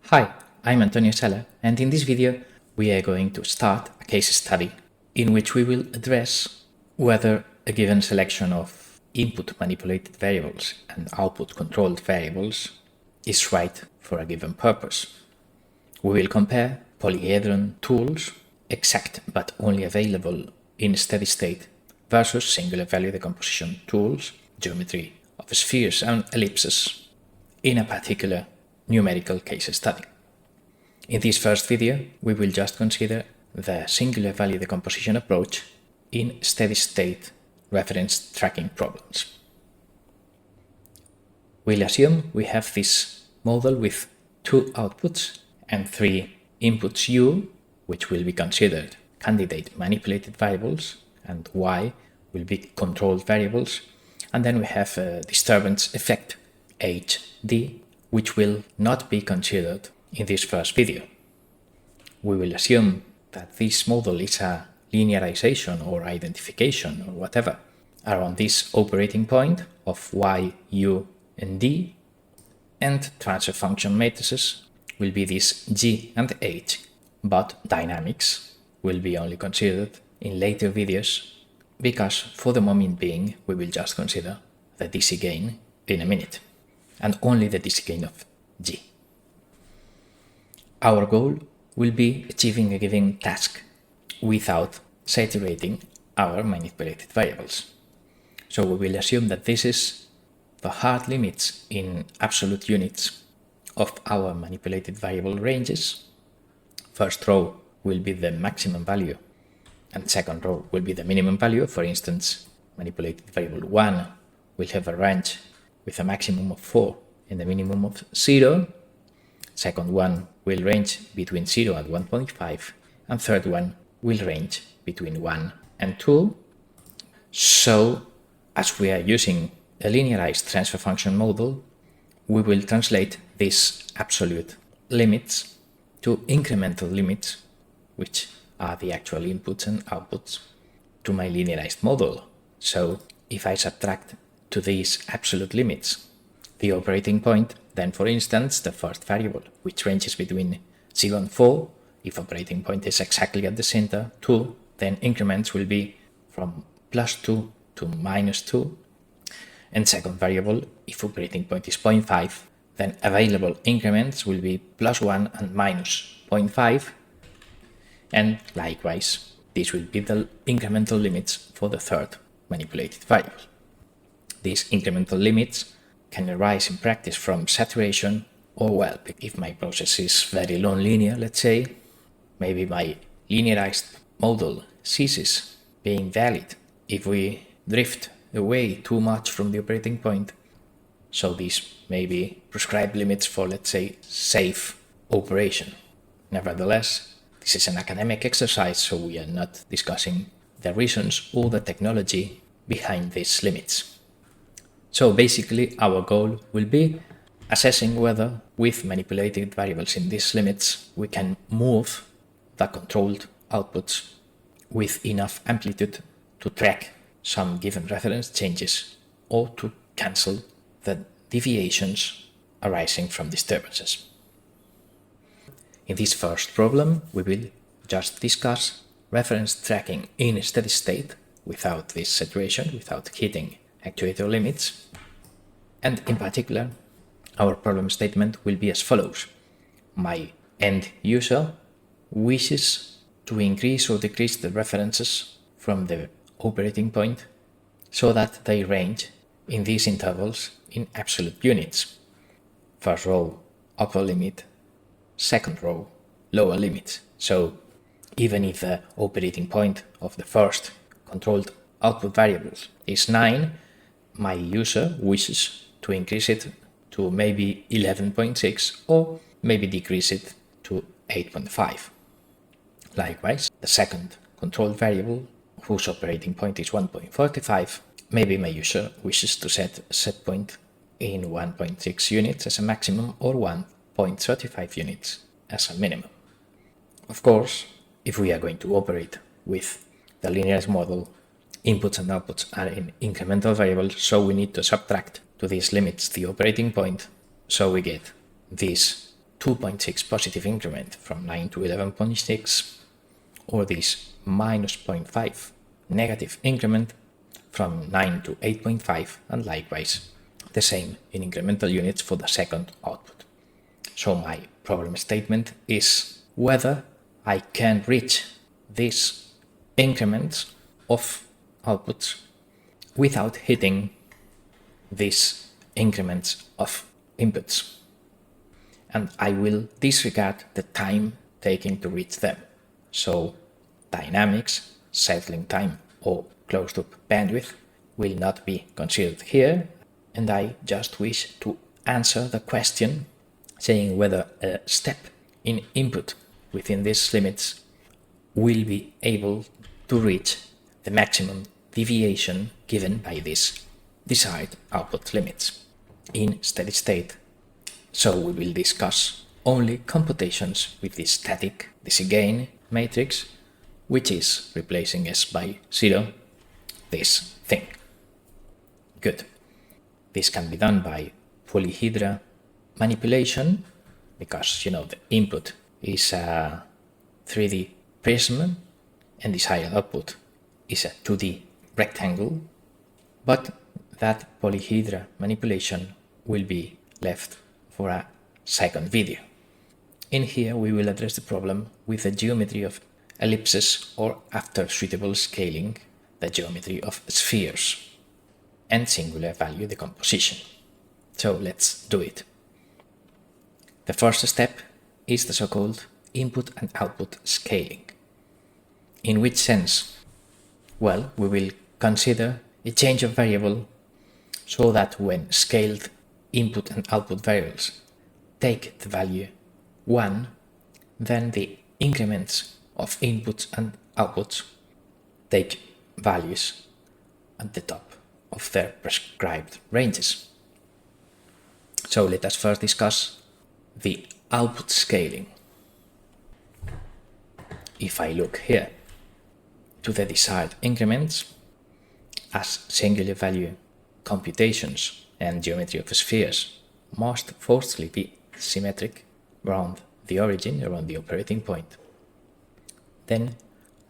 Hi, I'm Antonio Sala, and in this video we are going to start a case study in which we will address whether a given selection of input manipulated variables and output controlled variables is right for a given purpose. We will compare polyhedron tools, exact but only available in steady state, versus singular value decomposition tools, geometry of spheres and ellipses, in a particular numerical case study. In this first video, we will just consider the singular value decomposition approach in steady state reference tracking problems. We'll assume we have this model with two outputs and three inputs U, which will be considered candidate manipulated variables, and Y will be controlled variables, and then we have a disturbance effect, HD, which will not be considered in this first video. We will assume that this model is a linearization or identification or whatever around this operating point of Y, U, and D, and transfer function matrices will be this G and H, but dynamics will be only considered in later videos because for the moment being we will just consider the DC gain in a minute, and only the DC gain of G. Our goal will be achieving a given task without saturating our manipulated variables. So we will assume that this is the hard limits in absolute units of our manipulated variable ranges. First row will be the maximum value and second row will be the minimum value. For instance, manipulated variable 1 will have a range with a maximum of 4 and a minimum of 0. Second one will range between 0 and 1.5, and third one will range between 1 and 2. So, as we are using a linearized transfer function model, we will translate these absolute limits to incremental limits, which are the actual inputs and outputs to my linearized model. So, if I subtract to these absolute limits the operating point, then for instance the first variable, which ranges between 0 and 4, if operating point is exactly at the center, 2, then increments will be from +2 to -2. And second variable, if operating point is 0.5, then available increments will be +1 and -0.5. And likewise, this will be the incremental limits for the third manipulated variable. These incremental limits can arise in practice from saturation, or well, if my process is very non-linear, let's say, maybe my linearized model ceases being valid if we drift away too much from the operating point. So these may be prescribed limits for, let's say, safe operation. Nevertheless, this is an academic exercise, so we are not discussing the reasons or the technology behind these limits. So basically our goal will be assessing whether with manipulated variables in these limits we can move the controlled outputs with enough amplitude to track some given reference changes or to cancel the deviations arising from disturbances. In this first problem, we will just discuss reference tracking in steady state without this saturation, without hitting actuator limits. And in particular, our problem statement will be as follows. My end user wishes to increase or decrease the references from the operating point so that they range in these intervals in absolute units. First row, upper limit, second row, lower limit. So even if the operating point of the first controlled output variable is 9, my user wishes to increase it to maybe 11.6 or maybe decrease it to 8.5. Likewise, the second controlled variable whose operating point is 1.45, maybe my user wishes to set a set point in 1.6 units as a maximum or 1.35 units as a minimum. Of course, if we are going to operate with the linearized model, inputs and outputs are in incremental variables, so we need to subtract to these limits the operating point, so we get these 2.6 positive increment from 9 to 11.6, or this minus 0.5 negative increment from 9 to 8.5, and likewise the same in incremental units for the second output. So my problem statement is whether I can reach these increments of outputs without hitting these increments of inputs. And I will disregard the time taking to reach them. So dynamics, settling time, or closed-loop bandwidth will not be considered here, and I just wish to answer the question saying whether a step in input within these limits will be able to reach the maximum deviation given by these desired output limits in steady state. So we will discuss only computations with the static DC gain matrix, which is replacing S by 0, this thing. Good. This can be done by polyhedra manipulation, because the input is a 3D prism and desired output is a 2D rectangle, but that polyhedra manipulation will be left for a second video. In here we will address the problem with the geometry of ellipses, or after suitable scaling, the geometry of spheres and singular value decomposition. So let's do it. The first step is the so-called input and output scaling. In which sense? Well, we will consider a change of variable so that when scaled input and output variables take the value 1, then the increments of inputs and outputs take values at the top of their prescribed ranges. So let us first discuss the output scaling. If I look here to the desired increments as singular value computations and geometry of spheres must forcefully be symmetric around the origin, around the operating point, then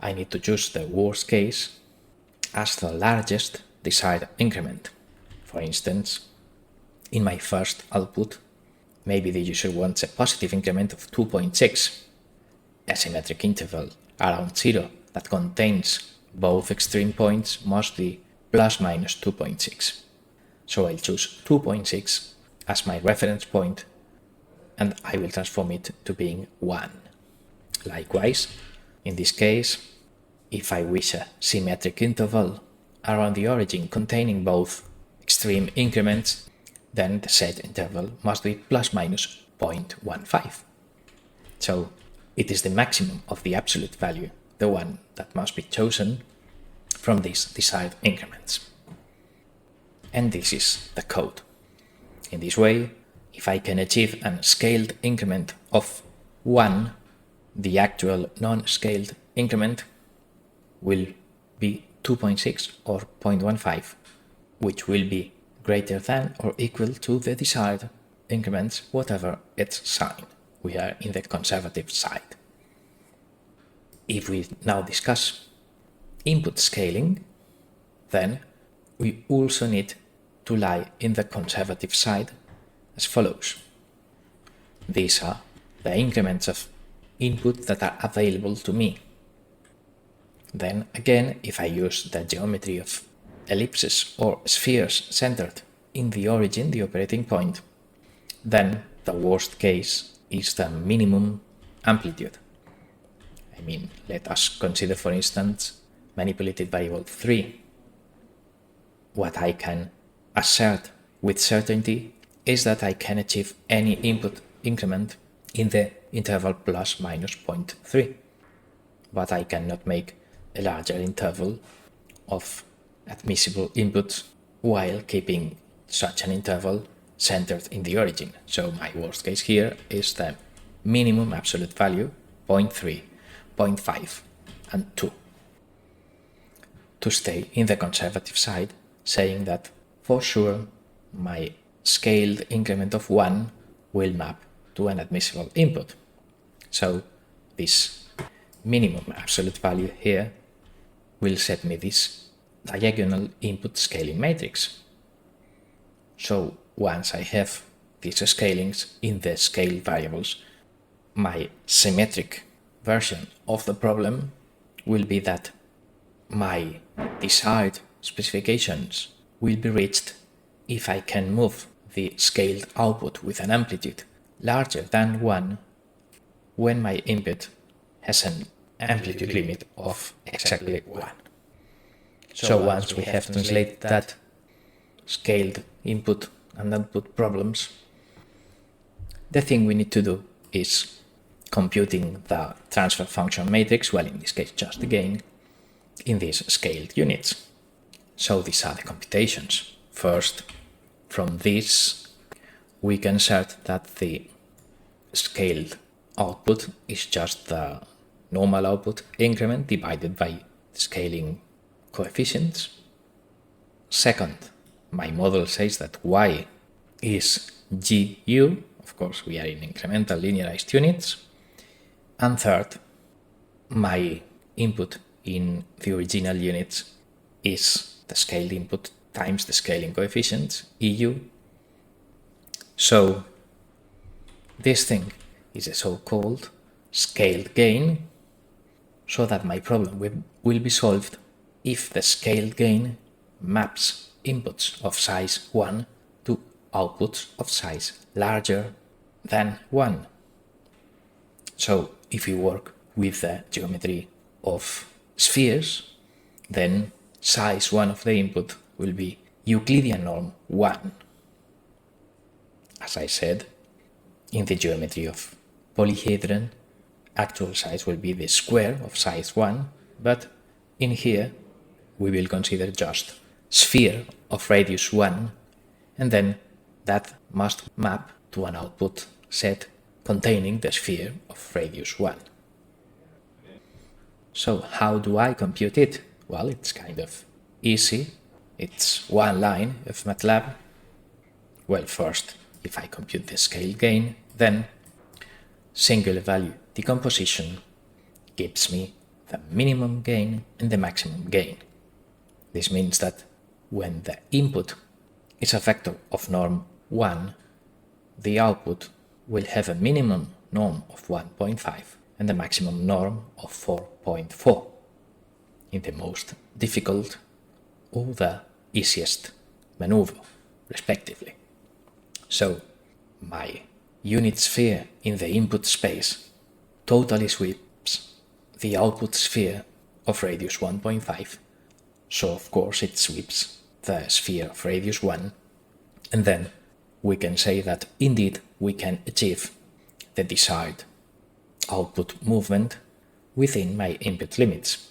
I need to choose the worst case as the largest desired increment. For instance, in my first output, maybe the user wants a positive increment of 2.6, a symmetric interval around 0 that contains both extreme points must be plus minus 2.6. So I'll choose 2.6 as my reference point, and I will transform it to being 1. Likewise, in this case, if I wish a symmetric interval around the origin containing both extreme increments, then the set interval must be plus minus 0.15. So it is the maximum of the absolute value, the one that must be chosen from these desired increments. And this is the code. In this way, if I can achieve a scaled increment of 1, the actual non-scaled increment will be 2.6 or 0.15, which will be greater than or equal to the desired increments, whatever its sign. We are in the conservative side. If we now discuss input scaling, then we also need to lie in the conservative side as follows. These are the increments of input that are available to me. Then again, if I use the geometry of ellipses or spheres centered in the origin, the operating point, then the worst case is the minimum amplitude. I mean, let us consider, for instance, manipulated variable 3. What I can assert with certainty is that I can achieve any input increment in the interval plus minus 0.3, but I cannot make a larger interval of admissible inputs while keeping such an interval centered in the origin. So my worst case here is the minimum absolute value 0.3, 0.5 and 2. To stay in the conservative side, saying that for sure my scaled increment of 1 will map to an admissible input. So this minimum absolute value here will set me this diagonal input scaling matrix. So once I have these scalings in the scale variables, my symmetric version of the problem will be that my desired specifications will be reached if I can move the scaled output with an amplitude larger than 1 when my input has an amplitude limit of exactly 1. So once we have translated that scaled input and output problems, the thing we need to do is computing the transfer function matrix, well, in this case just the gain, in these scaled units. So these are the computations. First, from this we can assert that the scaled output is just the normal output increment divided by scaling coefficients. Second, my model says that y is GU, of course we are in incremental linearized units. And third, my input in the original units is the scaled input times the scaling coefficients, EU. So this thing is a so-called scaled gain, so that my problem will be solved if the scaled gain maps inputs of size 1 to outputs of size larger than 1. So if we work with the geometry of spheres, then size 1 of the input will be Euclidean norm 1. As I said, in the geometry of polyhedron, actual size will be the square of size 1, but in here we will consider just sphere of radius 1, and then that must map to an output set containing the sphere of radius 1. So how do I compute it? Well, it's kind of easy. It's one line of Matlab. Well, first, if I compute the scale gain, then singular value decomposition gives me the minimum gain and the maximum gain. This means that when the input is a vector of norm 1, the output will have a minimum norm of 1.5 and a maximum norm of 4.4 in the most difficult or the easiest maneuver, respectively. So my unit sphere in the input space totally sweeps the output sphere of radius 1.5, so of course it sweeps the sphere of radius 1, and then we can say that indeed we can achieve the desired output movement within my input limits.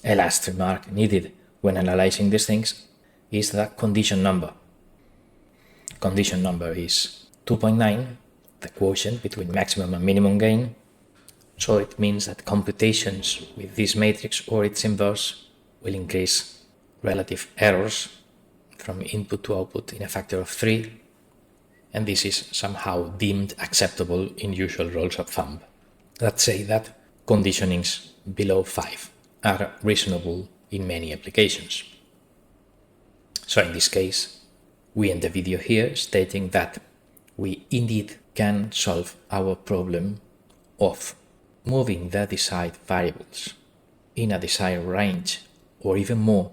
A last remark needed when analyzing these things is the condition number. Condition number is 2.9, the quotient between maximum and minimum gain, so it means that computations with this matrix or its inverse will increase relative errors from input to output in a factor of 3, and this is somehow deemed acceptable in usual rules of thumb. Let's say that conditionings below 5 are reasonable in many applications. So in this case, we end the video here stating that we indeed can solve our problem of moving the desired variables in a desired range or even more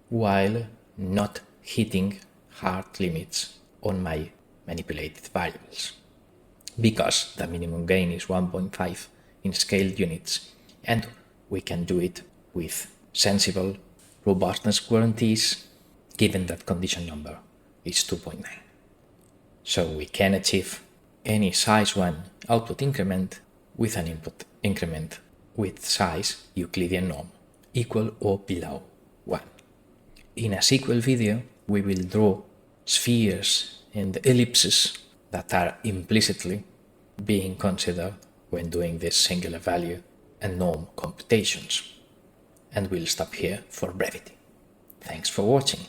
while not hitting hard limits on my manipulated variables, because the minimum gain is 1.5 in scaled units, and we can do it with sensible robustness guarantees given that condition number is 2.9. So we can achieve any size 1 output increment with an input increment with size Euclidean norm equal or below 1. In a sequel video, we will draw spheres and ellipses that are implicitly being considered when doing this singular value and norm computations. And we'll stop here for brevity. Thanks for watching.